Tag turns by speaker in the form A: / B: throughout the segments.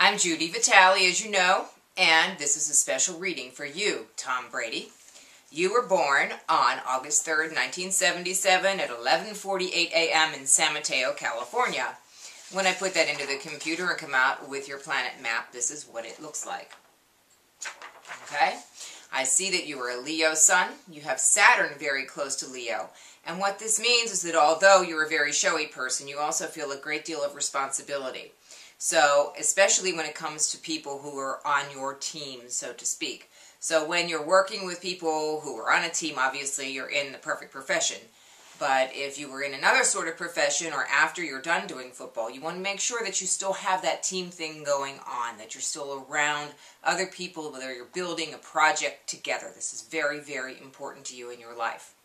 A: I'm Judi Vitale, as you know, and this is a special reading for you, Tom Brady. You were born on August 3rd, 1977 at 11:48 a.m. in San Mateo, California. When I put that into the computer and come out with your planet map, this is what it looks like. Okay? I see that you are a Leo sun. You have Saturn very close to Leo. And what this means is that although you're a very showy person, you also feel a great deal of responsibility. So, especially when it comes to people who are on your team, so to speak. So when you're working with people who are on a team, obviously you're in the perfect profession. But if you were in another sort of profession or after you're done doing football, you want to make sure that you still have that team thing going on, that you're still around other people, whether you're building a project together. This is very, very important to you in your life.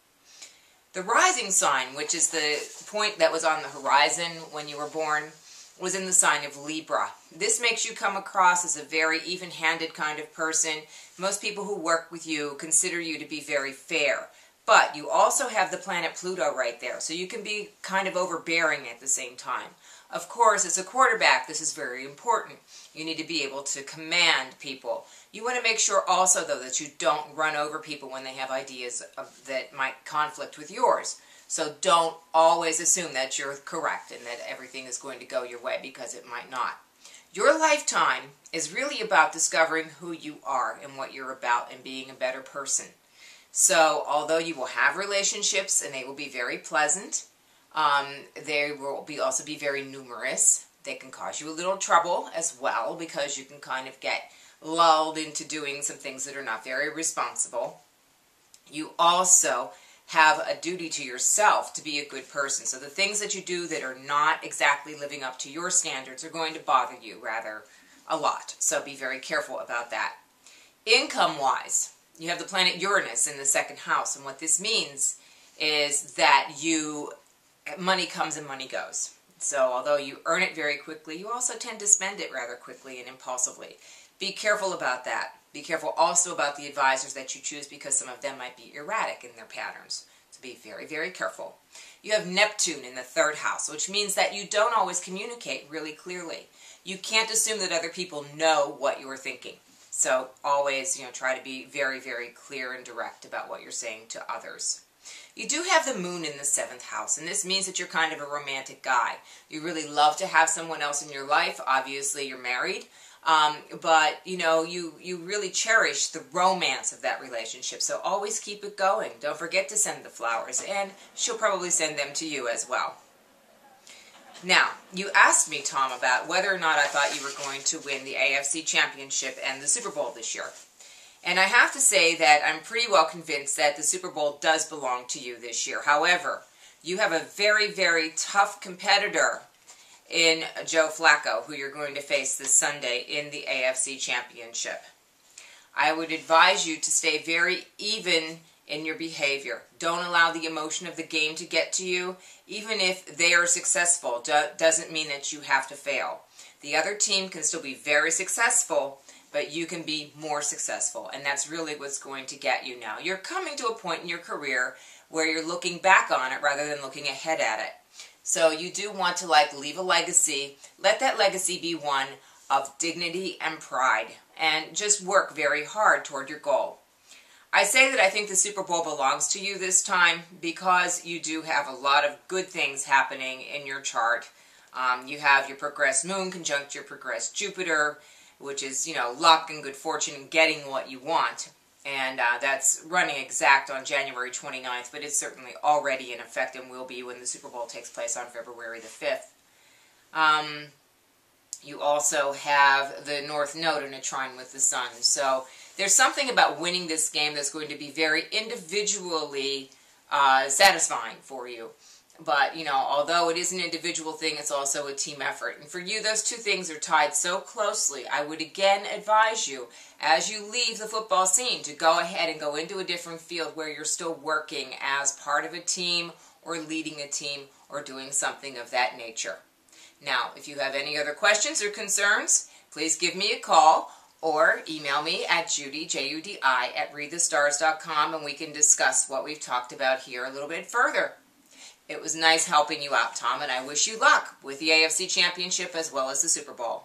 A: The rising sign, which is the point that was on the horizon when you were born, was in the sign of Libra. This makes you come across as a very even-handed kind of person. Most people who work with you consider you to be very fair. But you also have the planet Pluto right there, so you can be kind of overbearing at the same time. Of course, as a quarterback, this is very important. You need to be able to command people. You want to make sure also, though, that you don't run over people when they have ideas that might conflict with yours. So don't always assume that you're correct and that everything is going to go your way, because it might not. Your lifetime is really about discovering who you are and what you're about and being a better person. So although you will have relationships and they will be very pleasant, they will also be very numerous. They can cause you a little trouble as well, because you can kind of get lulled into doing some things that are not very responsible. You also have a duty to yourself to be a good person. So the things that you do that are not exactly living up to your standards are going to bother you rather a lot. So be very careful about that. Income-wise, you have the planet Uranus in the second house. And what this means is that money comes and money goes. So although you earn it very quickly, you also tend to spend it rather quickly and impulsively. Be careful about that. Be careful also about the advisors that you choose, because some of them might be erratic in their patterns. So be very, very careful. You have Neptune in the third house, which means that you don't always communicate really clearly. You can't assume that other people know what you're thinking. So always, try to be very, very clear and direct about what you're saying to others. You do have the moon in the seventh house, and this means that you're kind of a romantic guy. You really love to have someone else in your life. Obviously, you're married. But, you really cherish the romance of that relationship. So always keep it going. Don't forget to send the flowers, and she'll probably send them to you as well. Now, you asked me, Tom, about whether or not I thought you were going to win the AFC Championship and the Super Bowl this year. And I have to say that I'm pretty well convinced that the Super Bowl does belong to you this year. However, you have a very, very tough competitor in Joe Flacco, who you're going to face this Sunday in the AFC Championship. I would advise you to stay very even in your behavior. Don't allow the emotion of the game to get to you. Even if they are successful, doesn't mean that you have to fail. The other team can still be very successful, but you can be more successful, and that's really what's going to get you now. You're coming to a point in your career where you're looking back on it rather than looking ahead at it. So you do want to leave a legacy. Let that legacy be one of dignity and pride, and just work very hard toward your goal. I say that I think the Super Bowl belongs to you this time because you do have a lot of good things happening in your chart. You have your progressed moon conjunct your progressed Jupiter, which is, luck and good fortune and getting what you want. And that's running exact on January 29th, but it's certainly already in effect and will be when the Super Bowl takes place on February the 5th. You also have the North Node in a trine with the Sun. So there's something about winning this game that's going to be very individually satisfying for you. But, although it is an individual thing, it's also a team effort. And for you, those two things are tied so closely. I would again advise you, as you leave the football scene, to go ahead and go into a different field where you're still working as part of a team or leading a team or doing something of that nature. Now, if you have any other questions or concerns, please give me a call or email me at Judi, Judi, at ReadTheStars.com, and we can discuss what we've talked about here a little bit further. It was nice helping you out, Tom, and I wish you luck with the AFC Championship as well as the Super Bowl.